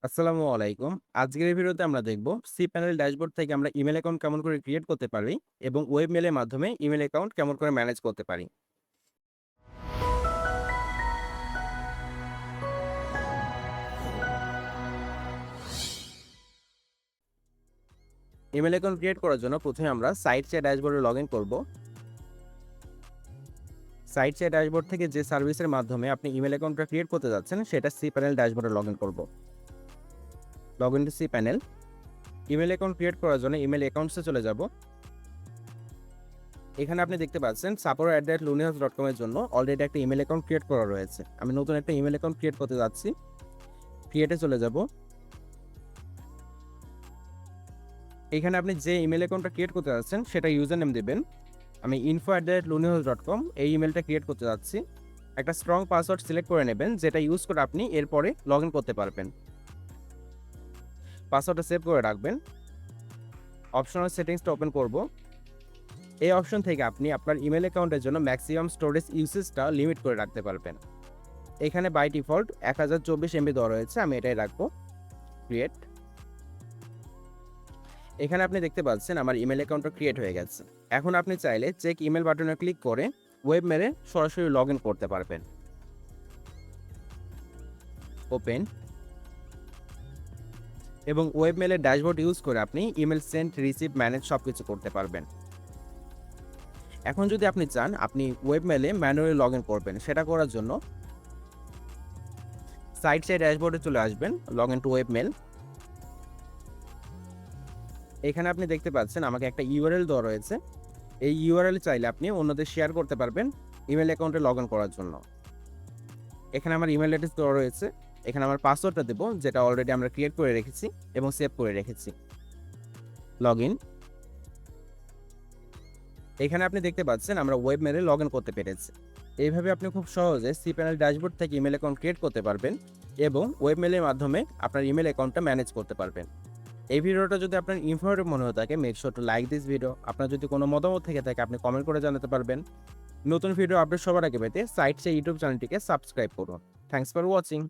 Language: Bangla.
আসসালামু আলাইকুম। আজকের এই ভিডিওতে আমরা দেখব cPanel ড্যাশবোর্ড থেকে আমরা ইমেইল অ্যাকাউন্ট কেমন করে ক্রিয়েট করতে পারি এবং ওয়েব মেইলের মাধ্যমে ইমেইল অ্যাকাউন্ট কেমন করে ম্যানেজ করতে পারি। ইমেইল অ্যাকাউন্ট ক্রিয়েট করার জন্য প্রথমে আমরা সাইটসে ড্যাশবোর্ডে লগইন করব। সাইটসে ড্যাশবোর্ড থেকে যে সার্ভিসের মাধ্যমে আপনি ইমেইল অ্যাকাউন্টটা ক্রিয়েট করতে যাচ্ছেন সেটা cPanel ড্যাশবোর্ডে লগইন করব। Login to cPanel। Email account create করার জন্য ইমেইল অ্যাকাউন্টসে চলে যাব। এখানে আপনি দেখতে পাচ্ছেন support@lunehouse.com এর জন্য অলরেডি একটা ইমেইল অ্যাকাউন্ট ক্রিয়েট করা রয়েছে। আমি নতুন একটা ইমেইল অ্যাকাউন্ট ক্রিয়েট করতে যাচ্ছি। ক্রিয়েটে চলে যাব। এখানে আপনি যে ইমেইল অ্যাকাউন্টটা ক্রিয়েট করতে যাচ্ছেন সেটা ইউজার নেম দিবেন। আমি info@lunehouse.com এই ইমেইলটা ক্রিয়েট করতে যাচ্ছি। একটা স্ট্রং পাসওয়ার্ড সিলেক্ট করে নেবেন যেটা ইউজ করে আপনি এরপরে লগইন করতে পারবেন। পাসওয়ার্ডটা সেভ করে রাখবেন। অপশনাল সেটিংসটা ওপেন করব। এই অপশন থেকে আপনি আপনার ইমেইল অ্যাকাউন্টের জন্য ম্যাক্সিমাম স্টোরেজ ইউসেজটা লিমিট করে রাখতে পারবেন। এখানে বাই ডিফল্ট 1024 এমবি দেওয়া রয়েছে, আমি এটাই রাখবো। ক্রিয়েট। এখানে আপনি দেখতে পাচ্ছেন আমার ইমেল অ্যাকাউন্টটা ক্রিয়েট হয়ে গেছে। এখন আপনি চাইলে চেক ইমেল বাটনে ক্লিক করে ওয়েব মেলে সরাসরি লগ ইন করতে পারবেন। ওপেন। এবং ওয়েব মেলের ড্যাশবোর্ড ইউজ করে আপনি ইমেল সেন্ড, রিসিভ, ম্যানেজ সব কিছু করতে পারবেন। এখন যদি আপনি চান আপনি ওয়েব মেলে ম্যানুয়ালি লগ ইন করবেন, সেটা করার জন্য সাইড ড্যাশবোর্ডে চলে আসবেন, log in to webmail. এখানে আপনি দেখতে পাচ্ছেন আমাকে একটা ইউআরএল দেওয়া রয়েছে। এই ইউআরএল চাইলে আপনি অন্যদের শেয়ার করতে পারবেন ইমেল অ্যাকাউন্টে লগ ইন করার জন্য। এখানে আমার ইমেল অ্যাড্রেস দেওয়া রয়েছে। এখানে আমার পাসওয়ার্ডটা দেবো যেটা অলরেডি আমরা ক্রিয়েট করে রেখেছি এবং সেভ করে রেখেছি। Log in. এখানে আপনি দেখতে পাচ্ছেন আমরা ওয়েব মেলে লগ ইন করতে পেরেছি। এইভাবে আপনি খুব সহজে cPanel ড্যাশবোর্ড থেকে ইমেল অ্যাকাউন্ট ক্রিয়েট করতে পারবেন এবং ওয়েব মেলের মাধ্যমে আপনার ইমেল অ্যাকাউন্টটা ম্যানেজ করতে পারবেন। এই ভিডিওটা যদি আপনার ইনফরমেটিভ মনে হয়ে থাকে, make sure to like this video. আপনার যদি কোনো মতামত থেকে থাকে আপনি কমেন্ট করে জানাতে পারবেন। নতুন ভিডিও আপডেট সবার আগে পেতে সাইটসে ইউটিউব চ্যানেলটিকে সাবস্ক্রাইব করুন। Thanks for watching.